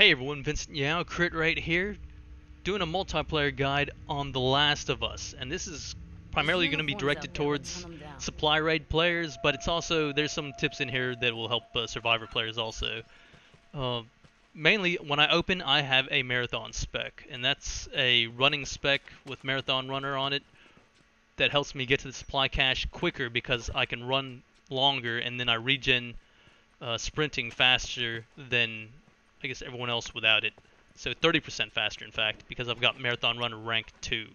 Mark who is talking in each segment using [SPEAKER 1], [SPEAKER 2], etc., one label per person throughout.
[SPEAKER 1] Hey everyone, Vincent VYAU, CritRate here, doing a multiplayer guide on The Last of Us, and this is primarily going to be directed towards Supply Raid players, but it's also, there's some tips in here that will help Survivor players also. Mainly, when I open, I have a Marathon spec, and that's a running spec with Marathon Runner on it that helps me get to the supply cache quicker because I can run longer and then I regen sprinting faster than I guess everyone else without it. So 30% faster, in fact, because I've got Marathon Runner rank 2.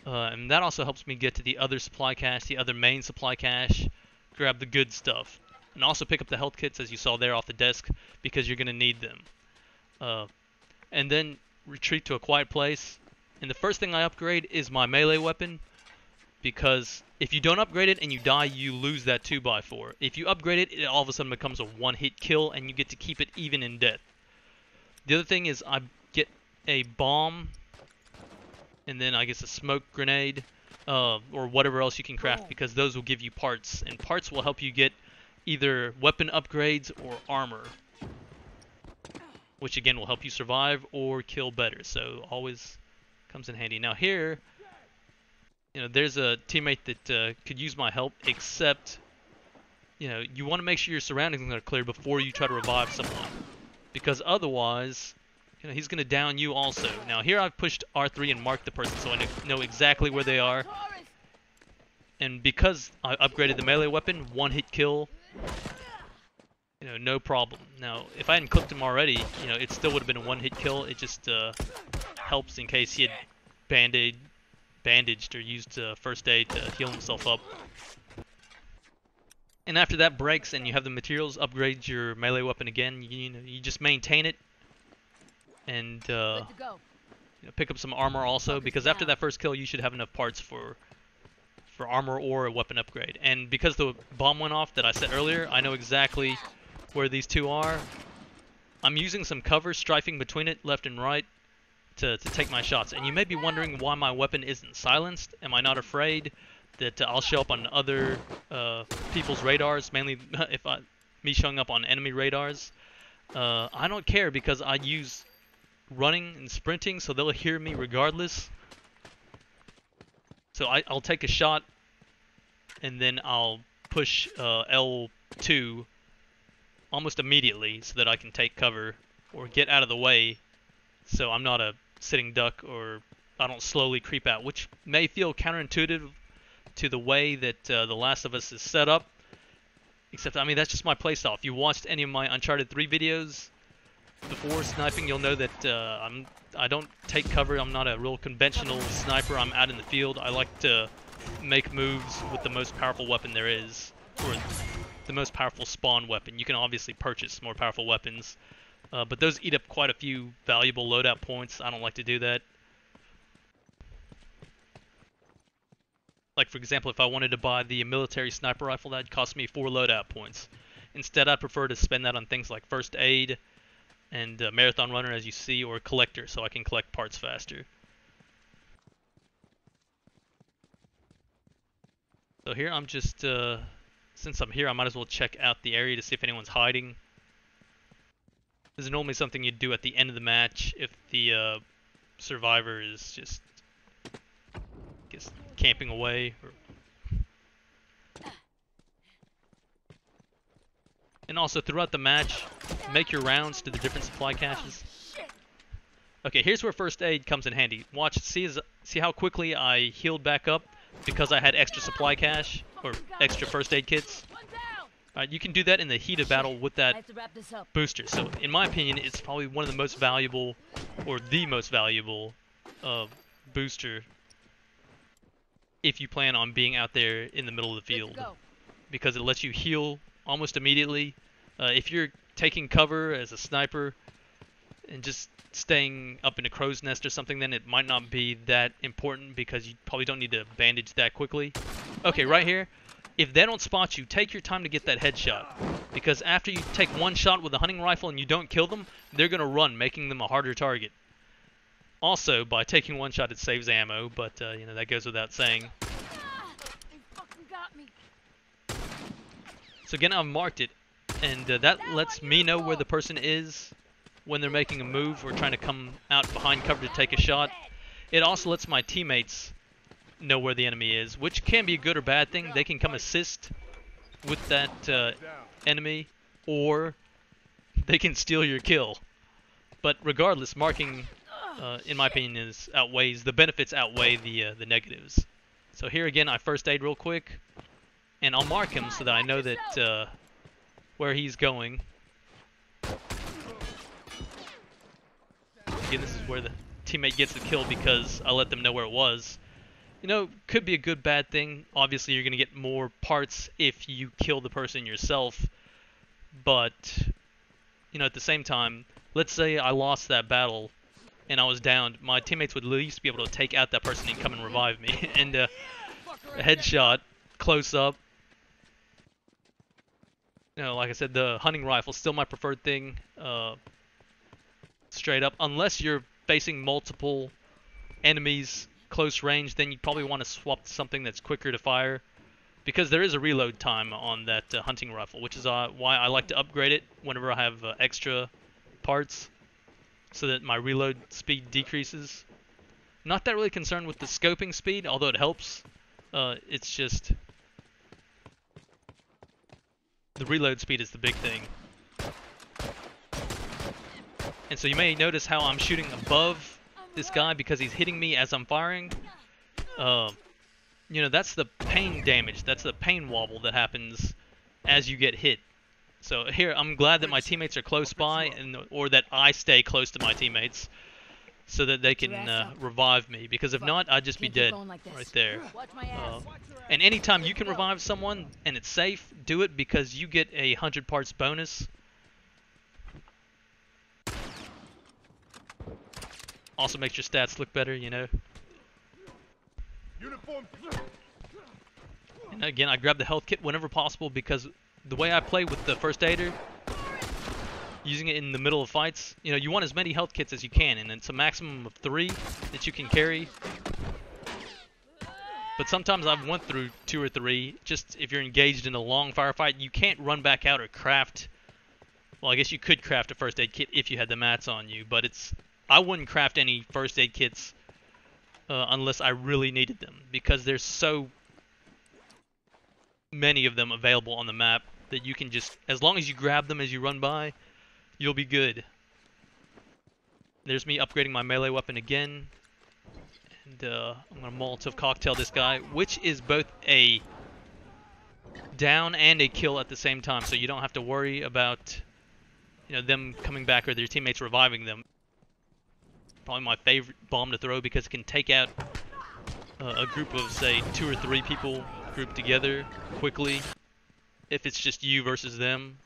[SPEAKER 1] And that also helps me get to the other supply cache, the other main supply cache, grab the good stuff. And also pick up the health kits, as you saw there off the desk, because you're going to need them. And then retreat to a quiet place. And the first thing I upgrade is my melee weapon, because if you don't upgrade it and you die, you lose that 2x4. If you upgrade it, it all of a sudden becomes a one-hit kill, and you get to keep it even in death. The other thing is I get a bomb, and then I guess a smoke grenade, or whatever else you can craft, because those will give you parts, and parts will help you get either weapon upgrades or armor, which again will help you survive or kill better, so always comes in handy. Now here, you know, there's a teammate that could use my help, except, you know, you want to make sure your surroundings are clear before you try to revive someone, because otherwise, you know, he's going to down you also. Now here I've pushed R3 and marked the person so I know exactly where they are. And because I upgraded the melee weapon, one-hit kill, you know, no problem. Now, if I hadn't clipped him already, you know, it still would have been a one-hit kill. It just helps in case he had bandaged or used first aid to heal himself up. And after that breaks and you have the materials, upgrade your melee weapon again. You know, you just maintain it and you know, pick up some armor also, because after that first kill you should have enough parts for armor or a weapon upgrade. And because the bomb went off that I said earlier, I know exactly where these two are. I'm using some cover, strafing between it left and right to take my shots. And you may be wondering why my weapon isn't silenced. Am I not afraid that I'll show up on other people's radars, mainly if me showing up on enemy radars? I don't care, because I use running and sprinting, so they'll hear me regardless. So I'll take a shot, and then I'll push L2 almost immediately so that I can take cover or get out of the way, so I'm not a sitting duck, or I don't slowly creep out, which may feel counterintuitive to the way that The Last of Us is set up. Except, I mean, that's just my playstyle. If you watched any of my Uncharted 3 videos before sniping, you'll know that I don't take cover. I'm not a real conventional sniper. I'm out in the field. I like to make moves with the most powerful weapon there is, or the most powerful spawn weapon. You can obviously purchase more powerful weapons, but those eat up quite a few valuable loadout points. I don't like to do that. Like, for example, if I wanted to buy the military sniper rifle, that'd cost me 4 loadout points. Instead, I'd prefer to spend that on things like first aid and Marathon Runner, as you see, or Collector, so I can collect parts faster. So here I'm just, since I'm here, I might as well check out the area to see if anyone's hiding. This is normally something you'd do at the end of the match if the survivor is just, I guess, camping away. And also, throughout the match, make your rounds to the different supply caches. Okay, here's where first aid comes in handy. Watch, see how quickly I healed back up because I had extra supply cache, or extra first aid kits. You can do that in the heat of battle with that booster. So, in my opinion, it's probably one of the most valuable, or the most valuable, booster if you plan on being out there in the middle of the field, because it lets you heal almost immediately. If you're taking cover as a sniper and just staying up in a crow's nest or something, then it might not be that important, because you probably don't need to bandage that quickly. Okay, right here, if they don't spot you, take your time to get that headshot, because after you take one shot with a hunting rifle and you don't kill them, they're going to run, making them a harder target. Also, by taking one shot, it saves ammo, but you know, that goes without saying. So again, I've marked it, and that lets me know where the person is when they're making a move or trying to come out behind cover to take a shot. It also lets my teammates know where the enemy is, which can be a good or bad thing. They can come assist with that enemy, or they can steal your kill. But regardless, marking, in my opinion, the benefits outweigh the negatives. So here again, I first aid real quick, and I'll mark him so that I know that where he's going. Again, this is where the teammate gets the kill because I let them know where it was. You know, could be a good, bad thing. Obviously, you're going to get more parts if you kill the person yourself. But, you know, at the same time, let's say I lost that battle and I was downed. My teammates would at least be able to take out that person and come and revive me. And a headshot, close up. You know, like I said, the hunting rifle is still my preferred thing. Straight up. Unless you're facing multiple enemies close range, then you probably want to swap to something that's quicker to fire, because there is a reload time on that hunting rifle, which is why I like to upgrade it whenever I have extra parts, so that my reload speed decreases. Not that really concerned with the scoping speed, although it helps. It's just the reload speed is the big thing. And so you may notice how I'm shooting above this guy because he's hitting me as I'm firing. You know, that's the pain damage. That's the pain wobble that happens as you get hit. So here, I'm glad that my teammates are close by, or that I stay close to my teammates so that they can revive me. Because if not, I'd just be dead right there. And anytime you can revive someone and it's safe, do it, because you get a 100 parts bonus. Also makes your stats look better, you know. And again, I grab the health kit whenever possible, because the way I play with the first aider, using it in the middle of fights, you know, you want as many health kits as you can, and it's a maximum of 3 that you can carry. But sometimes I've went through 2 or 3. Just if you're engaged in a long firefight, you can't run back out or craft. Well, I guess you could craft a first aid kit if you had the mats on you, but I wouldn't craft any first aid kits unless I really needed them, because there's so many of them available on the map that you can just, as long as you grab them as you run by, you'll be good. There's me upgrading my melee weapon again, and I'm gonna Molotov cocktail this guy, which is both a down and a kill at the same time, so you don't have to worry about, you know, them coming back or their teammates reviving them. Probably my favorite bomb to throw, because it can take out a group of, say, 2 or 3 people grouped together quickly if it's just you versus them.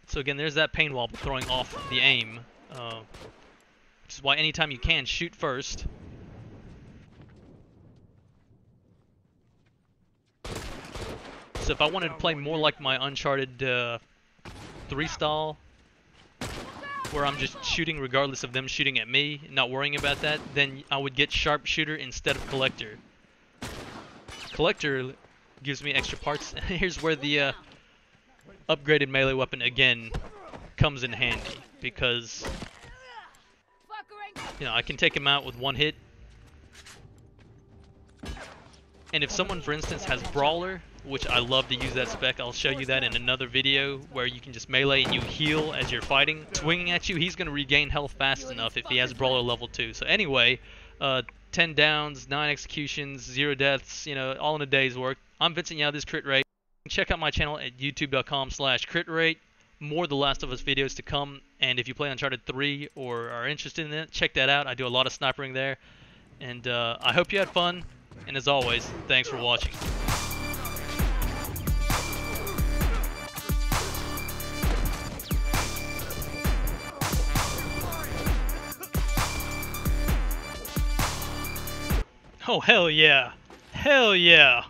[SPEAKER 1] So again, there's that pain wobble throwing off the aim, which is why anytime you can, shoot first. So if I wanted to play more like my Uncharted 3 style, where I'm just shooting regardless of them shooting at me, not worrying about that, then I would get Sharpshooter instead of Collector. Collector gives me extra parts. Here's where the upgraded melee weapon again comes in handy, because, you know, I can take him out with 1 hit. And if someone, for instance, has Brawler, which I love to use that spec, I'll show you that in another video, where you can just melee and you heal as you're fighting. Swinging at you, he's going to regain health fast enough if he has Brawler level 2. So anyway, 10 downs, 9 executions, 0 deaths, you know, all in a day's work. I'm Vincent VYAU, this is CritRate. Check out my channel at youtube.com/CritRate. More The Last of Us videos to come, and if you play Uncharted 3 or are interested in it, check that out. I do a lot of snipering there. And I hope you had fun, and as always, thanks for watching. Oh, hell yeah. Hell yeah.